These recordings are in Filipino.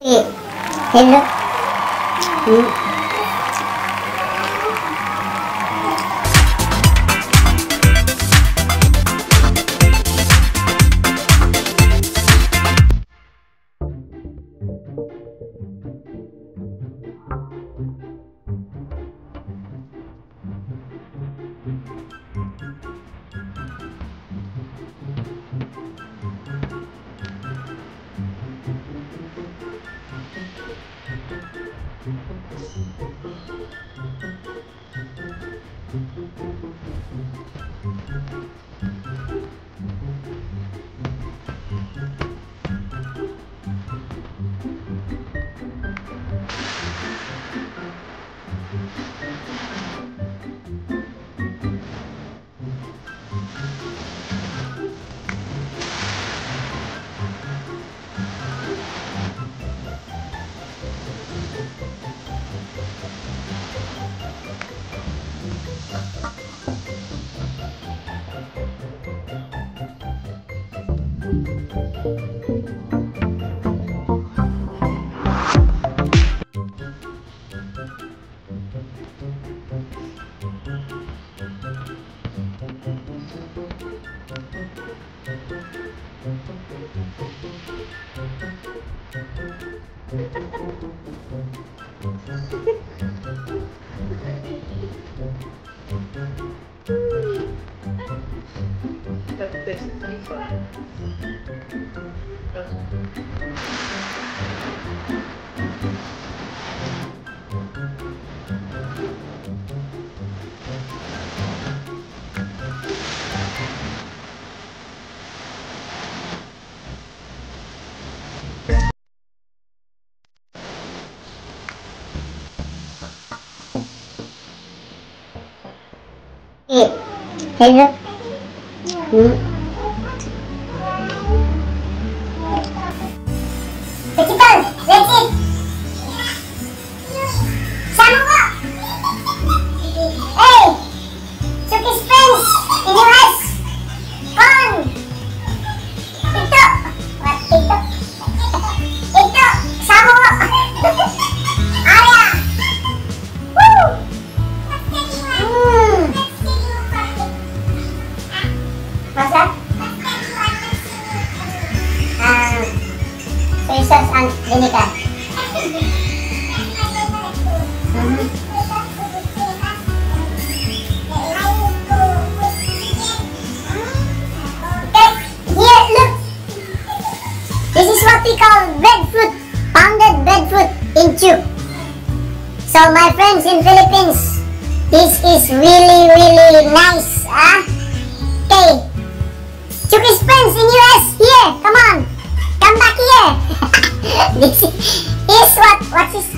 Hello. Hello. Principal, let's eat. Sama ko. Hey, Chucky's friends in US. Con. Ito. What? Ito. Ito. Sama ko. Arya. Woo. What's that? Soy sauce and vinegar. Okay, here, look. This is what we call breadfruit, pounded breadfruit in tube. So my friends in Philippines, this is really nice, Okay. Chucky's friends in US, here, come on, come back here. This is what's this?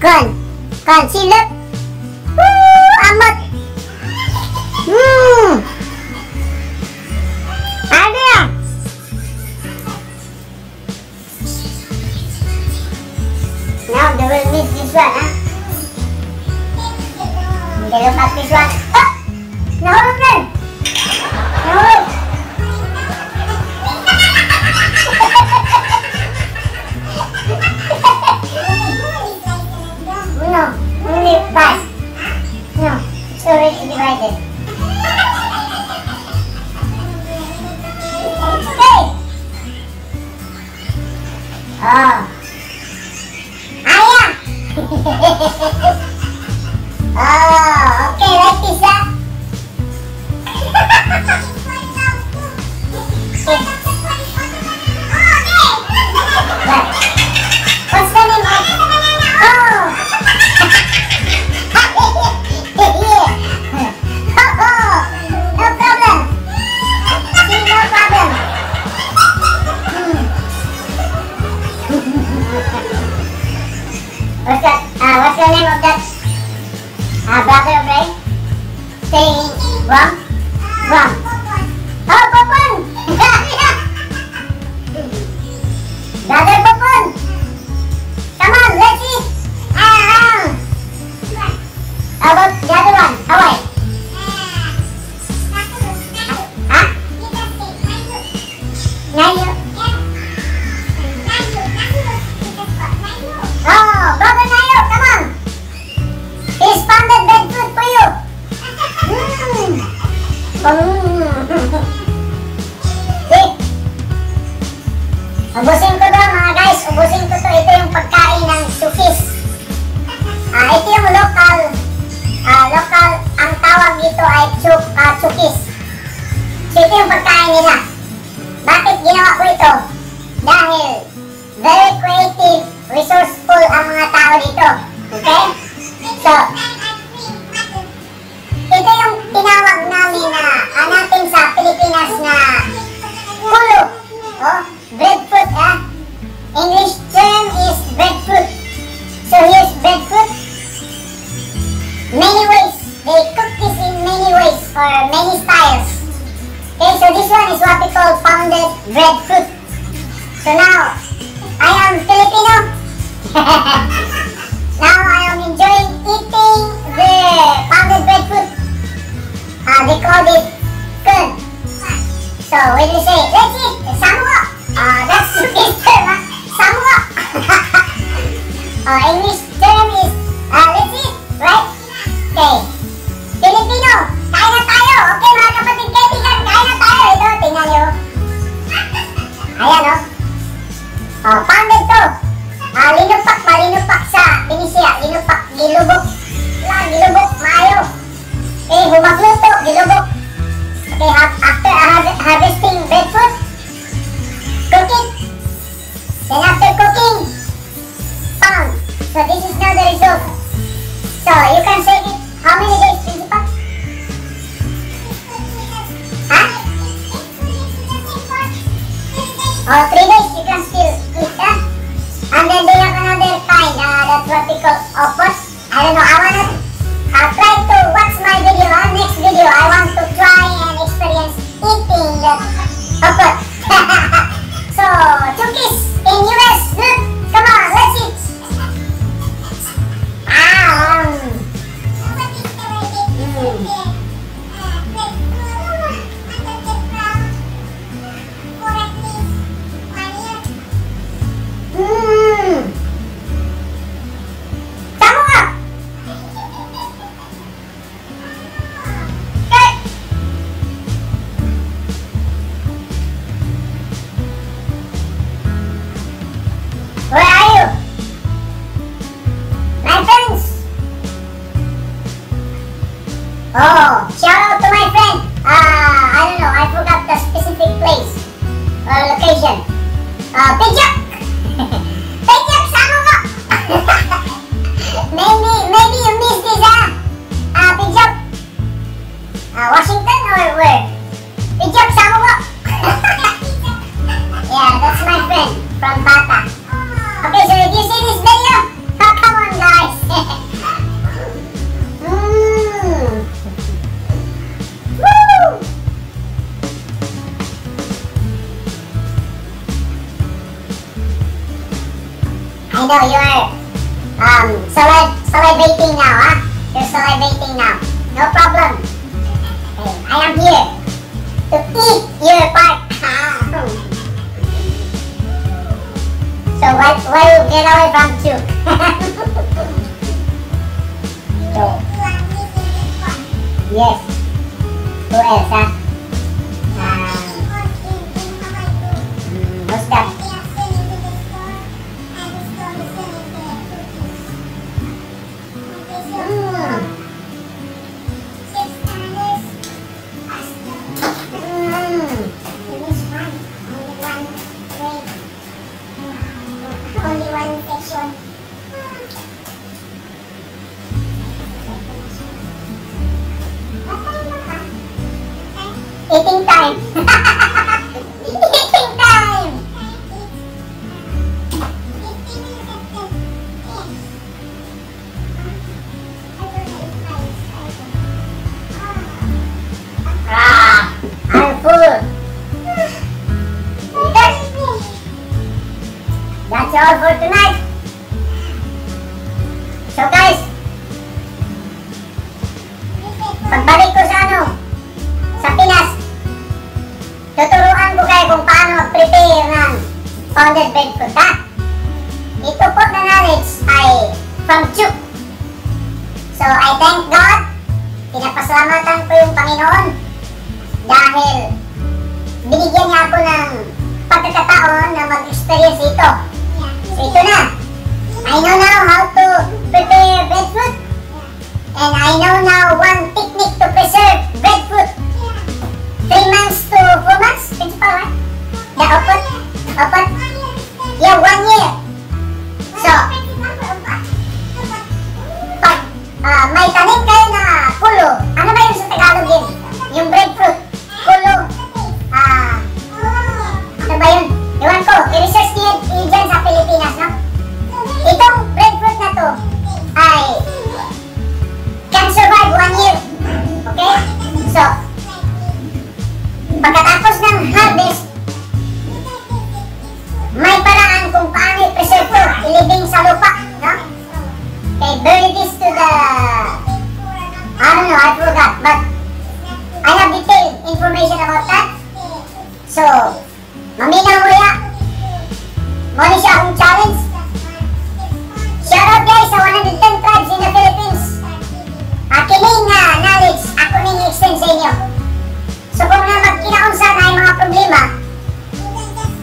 Corn, see, look. Woo, amat. Ada. Now they will miss this one, They look at this one. No, friend. No. No, only five. No, it's already divided. Okay. Oh. Ayah. Oh, okay, like this, What's the name of? Oh! No problem. See, no problem. What's that? What's the name of that? Brother of Ray? Saying Rum? Oh, Popon! Brother Popon! Come on, let's see! How about the other one? Hawaii? Huh? Ngayon? Ubusin ko to mga guys, ubusin ko to. Ito yung pagkain ng Chukis. Ito yung local, ang tawag dito ay Chukis. So ito yung pagkain nila. Bakit ginawa ko ito? Dahil very creative, resourceful ang mga tao dito. Okay? So, ito yung tinawag namin natin sa Pilipinas na kulo. Oh, breadfruit, English term is breadfruit. So here's breadfruit. Many ways. They cook this in many ways or many styles. Okay, so this one is what we call pounded breadfruit. So now, I am Filipino. Now I am enjoying eating the pounded breadfruit. They call it curd. So when you say, let's eat samwa, that's English term, samwa. English term is, let's eat, right? Okay. Filipino, kain na tayo. Okay mga kapatid kaibigan, kain na tayo. Ito, tingnan nyo. Ayan pounded to. Linupak sa Pinisia. Linupak, gilubok. Gilubok, maayo. Okay, humagluto, gilubok. Okay, after harvesting breadfruit, cook it. Then after cooking, pound. So this is now the result. So you can save it. How many days, Principal? Huh? 3 days you can still eat that. And then they have another kind, that's what we call opos. I don't know, I wanna try to watch my video, next video. I want to try and experience eating that opos. So, Chukis in US, look, come on, let's eat. Where are you? My friends? Oh, shout out to my friend. I don't know, I forgot the specific place or location. Pijak! Pijak, sama mo! Maybe you missed this, Pijak. Washington or where? Pijak, sama mo! Yeah, that's my friend from Bata. Okay, so if you see this video, come on guys. Woo! I know you're salivating now, You're salivating now. No problem. Okay, I am here to eat your part. So why you get away from Chuk? So, yes. Who else, what's that? Only one section. Eating time. Eating time. I'm full. That's all for tonight. So guys, pagbalik ko sa Pinas, tuturuan ko kayo kung paano mag-prepare ng pounded breadfruit, Ito po na knowledge ay from Chuk. So I thank God, pinapasalamatan ko yung Panginoon dahil binigyan niya ako ng pagkakataon na mag-experience ito. So ito na. I know now how to prepare breadfruit. And I know now one technique to preserve breadfruit. 3 months to 4 months. Principal, right? Yeah, open. Yeah, 1 year. So, pag may tanim kayo na kulo, ano ba yun sa Tagalog yun? Yung breadfruit. Kulo. Ano ba yun? Iwan ko, i-research niyo dyan sa Pilipinas, no? Itong breadfruit na to ay can survive 1 year. Okay? So, pagkatapos ng harvest, may paraan kung paano i-preserve to, ilibing sa lupa, no? Okay, bury this to the, I don't know, I forgot, but I have detailed information about that. So, maminaw mo ya. Muna siya akong challenge. Shoutout guys sa 110 tribes in the Philippines. Kining knowledge, ako ning i-extend sa inyo. So kung na magkinaunsa na yung mga problema,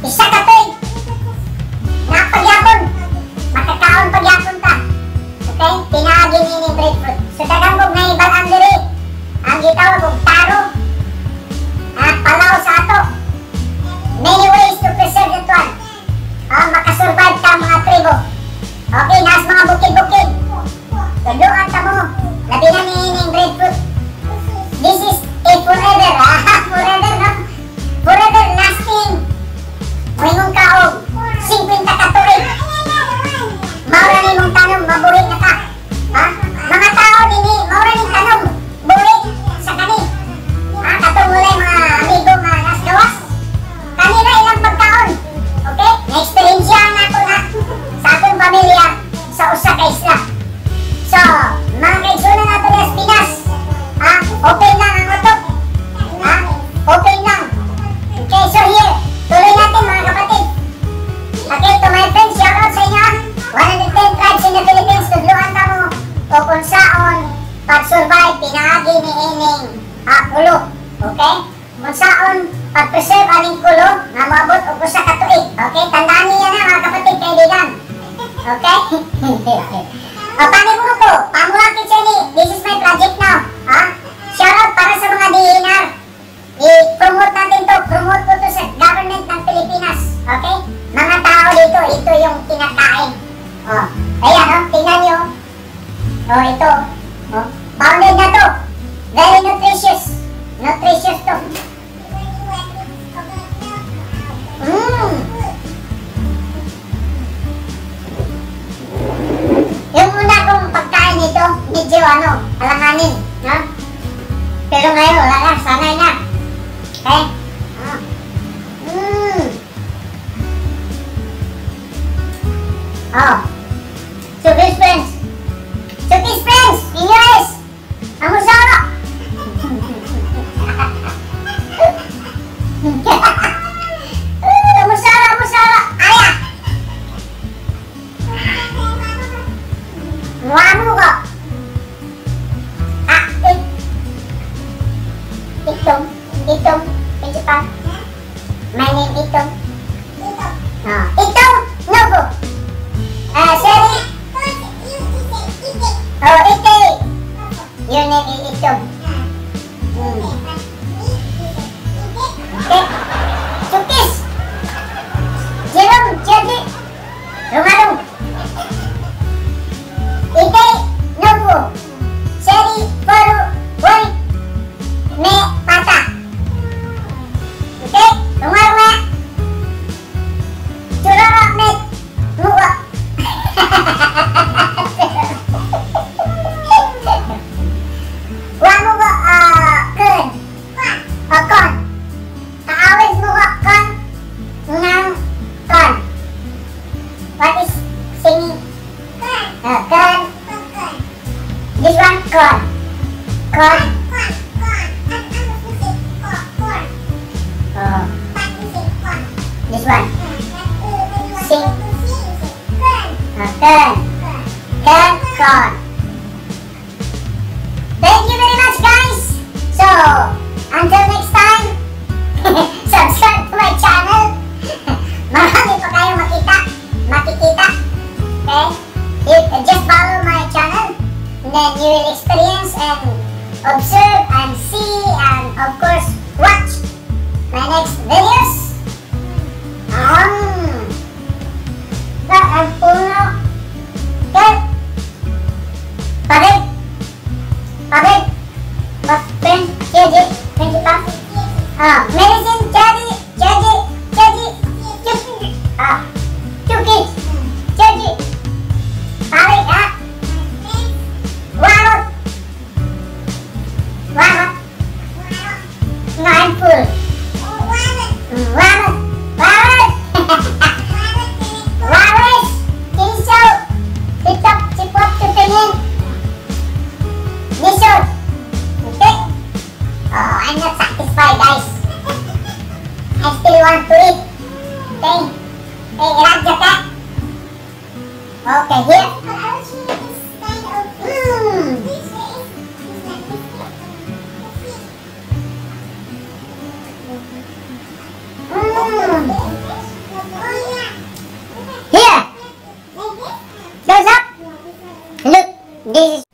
isa ka to napagyapon, makakaon pagyapon ta. Okay? Pinagin ining breadfruit. So dagang kong naibalang diri, ang gitawag kong taro, palaw sa ato. Many ways to preserve that one. Makasurvive ka mga tribo. Okay, nas mga bukid-bukid. Tuluan ka mo. Labi na nining breadfruit. This is a forever. Forever, no? Forever lasting. Muhingong kaog. 50 katuig. Maura ni mong tanong, mabuhi na ka. Mga tao nini, maura ni tanong, buhi sa kani. Katungulay mga amigo mga nasgawas. Kanina ilang pagkaon. Okay? Na-experience yan ako na sa akong pamilya sa usa ka isla. So, mga kaigsunan nato ni Pinas, open lang ang utok. Open lang. Okay, so here, tuloy natin mga kapatid. Okay, to my friends, shout out sa inyo. 110 tribes in the Philippines, tudluan ka mo o kung saon pag-survive, pinahagi ni ining kulo. Okay? Kung saon pag-preserve aning kulo, nga maabot o kusa katuig. Okay, tandaan niyo na mga kapatid, kaibigan. Okay? Paano ko? Pamulakit siya ni, this is my project now. Shoutout para sa mga DNR. I-promote natin to. Promote ko to sa government ng Pilipinas. Okay? Mga tao dito, ito yung kinakain. Ayan, tingnan nyo. Ito. Bounded na to. Very nutritious. Nutritious to. Yung una kong pagkain nito, medyo alanganin, no? Pero ngayon, wala na, sanay na. Okay? So these friends, in your eyes, ang usara. Musara, aya. Muamu ko. Itong, principal. My name Itong. Itong, Nogo. Seri. Ite. Your name is Itong. Okay. Sukis. Jerome, Jadi. Rumalong. Ite, Nogo. Seri, Paru, Wari. Me, Pata. Okay? Rumalong. Curara, Met. Muga. Wa mo ba, Kern? Kon. Kaawin mo ba, Kon? Nang Kon. What is singing? Kon. This one, Kon. Kon. This one. Sing. Kon. Kon. Thank you very much, guys. So, until next time, subscribe to my channel Marami pa kayo makikita. Okay? Just follow my channel, and then you will experience and observe and see and of course watch my next videos. Ang puno. Okay? Pabig. Pen, jadi, pa. Medicine, jadi, cuki, tarik, warot, ngain full, warot, waris, kisau, cipot, cupingin, nisot. Okay? Oh, I'm not satisfied, guys. I still want to eat. Okay? Raja ka? Okay, here. Here. Close up. Look, this is